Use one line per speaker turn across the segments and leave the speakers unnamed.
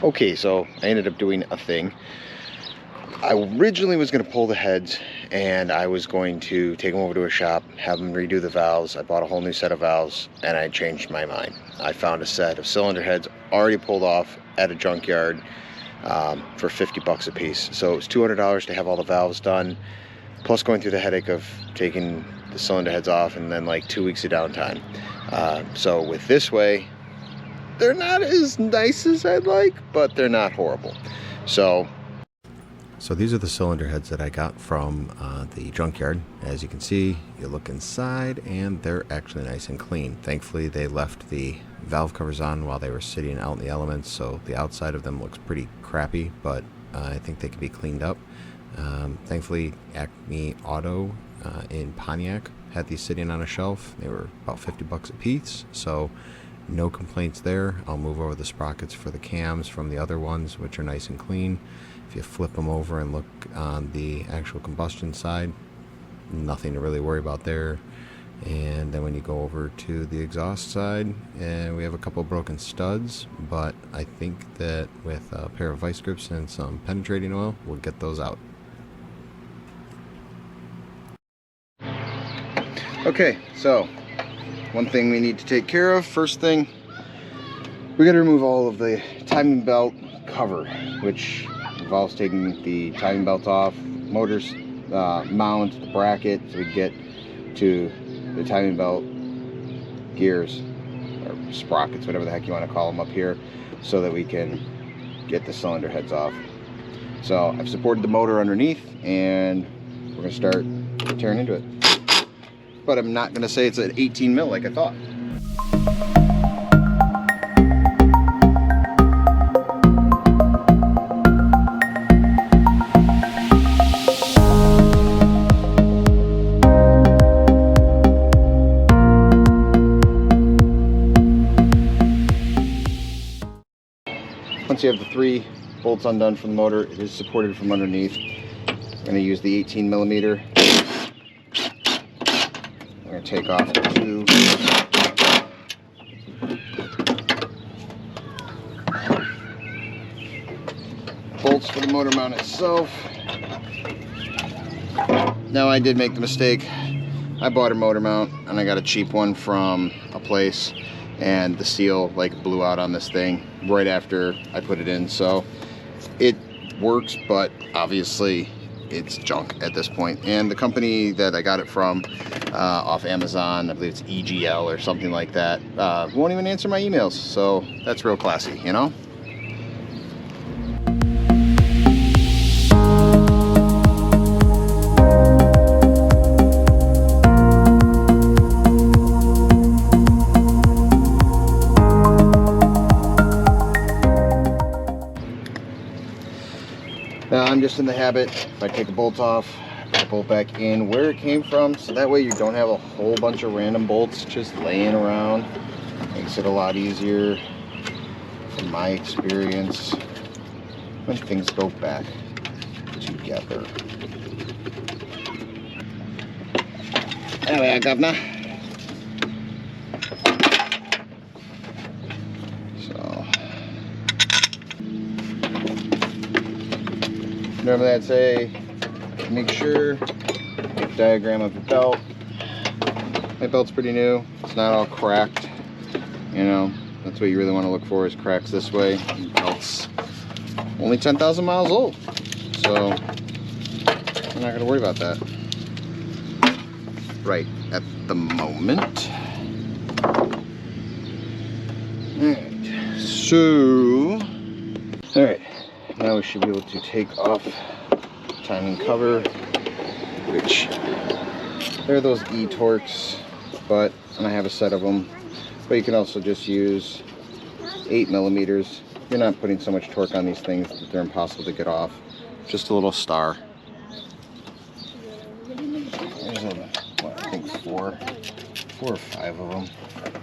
Okay, so I ended up doing a thing. I originally was going to pull the heads and I was going to take them over to a shop, have them redo the valves. I bought a whole new set of valves and I changed my mind. I found a set of cylinder heads already pulled off at a junkyard for 50 bucks a piece. So it was $200 to have all the valves done, plus going through the headache of taking the cylinder heads off and then like 2 weeks of downtime. So with this way, they're not as nice as I'd like, but they're not horrible. So these are the cylinder heads that I got from the junkyard. As you can see, you look inside and they're actually nice and clean. Thankfully, they left the valve covers on while they were sitting out in the elements, so the outside of them looks pretty crappy, but I think they can be cleaned up. Thankfully, Acme Auto in Pontiac had these sitting on a shelf. They were about 50 bucks a piece, so no complaints there. I'll move over the sprockets for the cams from the other ones, which are nice and clean. If you flip them over and look on the actual combustion side, nothing to really worry about there. And then when you go over to the exhaust side, we have a couple broken studs, but I think that with a pair of vice grips and some penetrating oil, we'll get those out. Okay, so one thing we need to take care of, first thing, we got to remove all of the timing belt cover, which involves taking the timing belt off, motors mount, the bracket, so we get to the timing belt gears, or sprockets, whatever the heck you want to call them up here, so that we can get the cylinder heads off. So I've supported the motor underneath and we're going to start tearing into it. But I'm not going to say it's an 18 mil like I thought. Once you have the 3 bolts undone from the motor, it is supported from underneath. I'm going to use the 18 millimeter. I'm going to take off the 2 bolts for the motor mount itself. Now I did make the mistake. I bought a motor mount and I got a cheap one from a place, and the seal like blew out on this thing right after I put it in. So it works, but obviously it's junk at this point. And the company that I got it from off Amazon, I believe it's EGL or something like that, won't even answer my emails. So that's real classy, you know? Now I'm just in the habit, if I take a bolt off, put the bolt back in where it came from, so that way you don't have a whole bunch of random bolts just laying around. Makes it a lot easier, from my experience, when things go back together. Anyway, governor. Normally I'd say make sure, make a diagram of the belt. My belt's pretty new, it's not all cracked, you know, that's what you really want to look for, is cracks this way. The belt's only 10,000 miles old, so I'm not going to worry about that right at the moment. Alright, so, alright. Now we should be able to take off the timing cover, which they're those E-Torques, but, and I have a set of them, but you can also just use 8 millimeters. You're not putting so much torque on these things that they're impossible to get off. Just a little star. There's I think four or five of them.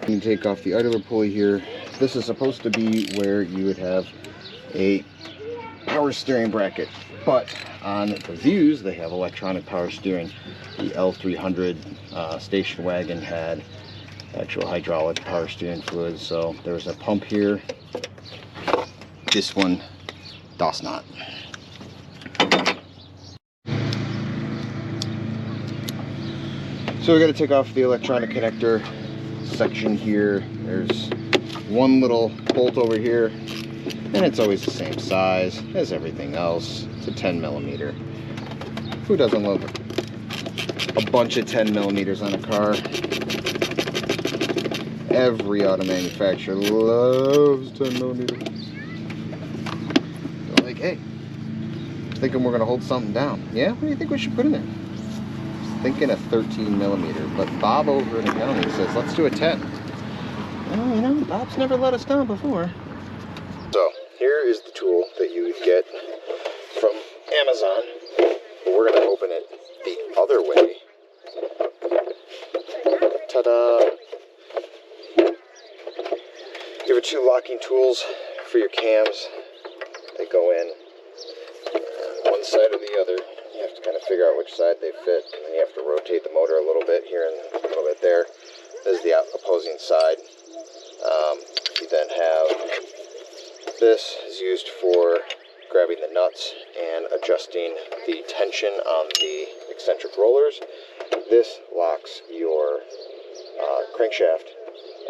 You can take off the idler pulley here. This is supposed to be where you would have a power steering bracket, but on the VUEs they have electronic power steering. The L300 station wagon had actual hydraulic power steering fluids, so there's a pump here This one does not. So we got to take off the electronic connector section here. There's one little bolt over here, and it's always the same size as everything else. It's a 10 millimeter. Who doesn't love a bunch of 10 millimeters on a car? Every auto manufacturer loves 10 millimeters. They're like, hey, thinking we're gonna hold something down. Yeah, what do you think we should put in there? Thinking a 13 millimeter, but Bob over in accounting says let's do a 10. Well, you know, Bob's never let us down before. So here is the tool that you would get from Amazon. We're gonna open it the other way. Ta-da! You have two locking tools for your cams. They go in one side or the other. You have to kind of figure out which side they fit, and then you have to rotate the motor a little bit here and a little bit there. This is the opposing side. You then have this is used for grabbing the nuts and adjusting the tension on the eccentric rollers. This locks your crankshaft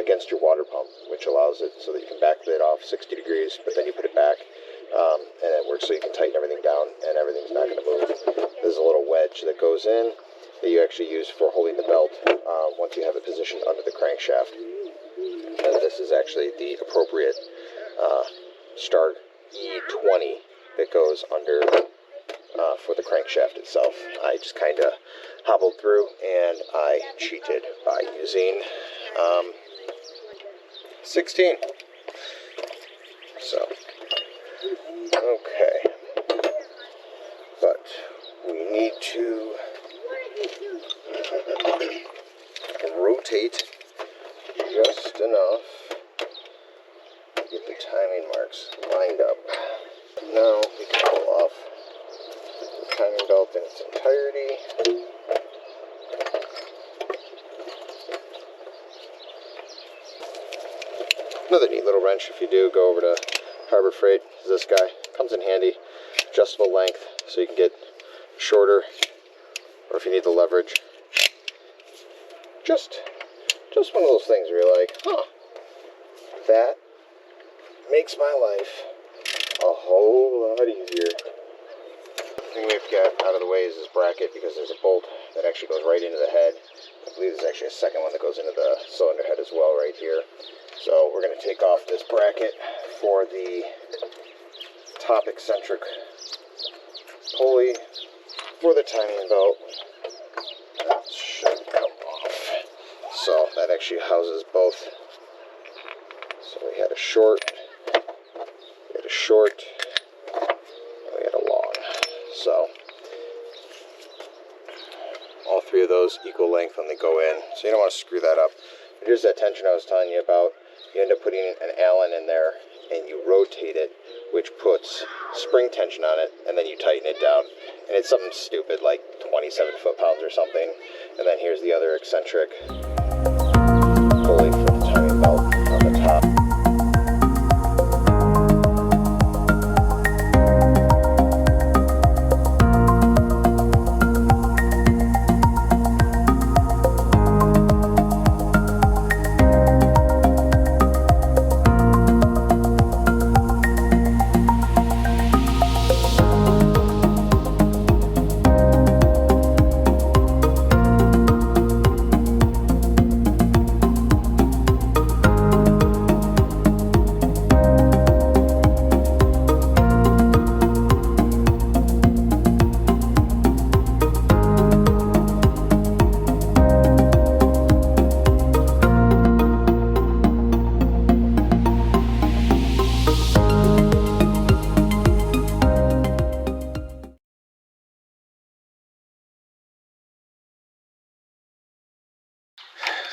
against your water pump, which allows it so that you can back it off 60 degrees, but then you put it back, and it works so you can tighten everything down and everything's not going to move. There's a little wedge that goes in that you actually use for holding the belt once you have it positioned under the crankshaft. And this is actually the appropriate Star E20 that goes under for the crankshaft itself. I just kind of hobbled through and I cheated by using 16. So, okay. But we need to rotate just enough to get the timing marks lined up. Now we can pull off the timing belt in its entirety. Another neat little wrench, if you do go over to Harbor Freight, is this guy. Comes in handy. Adjustable length, so you can get shorter, or if you need the leverage. Just one of those things where you're like, huh, that makes my life a whole lot easier. The thing we've got out of the way is this bracket, because there's a bolt that actually goes right into the head. I believe there's actually a second one that goes into the cylinder head as well right here. So we're going to take off this bracket for the top eccentric pulley for the timing belt. That should come off. So that actually houses both. So we had a short, and we had a long. So all three of those equal length when they go in. So you don't want to screw that up. Here's that tension I was telling you about. You end up putting an Allen in there and you rotate it, which puts spring tension on it, and then you tighten it down. And it's something stupid like 27 foot-pounds or something. And then here's the other eccentric pulley for the timing belt on the top.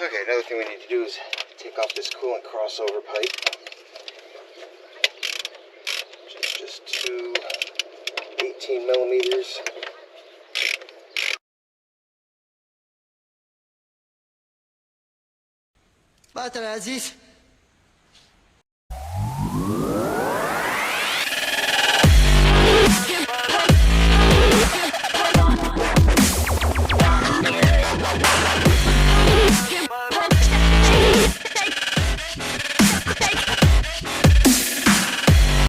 Okay, another thing we need to do is take off this coolant crossover pipe. Just two 18 millimeters.
بات العزيز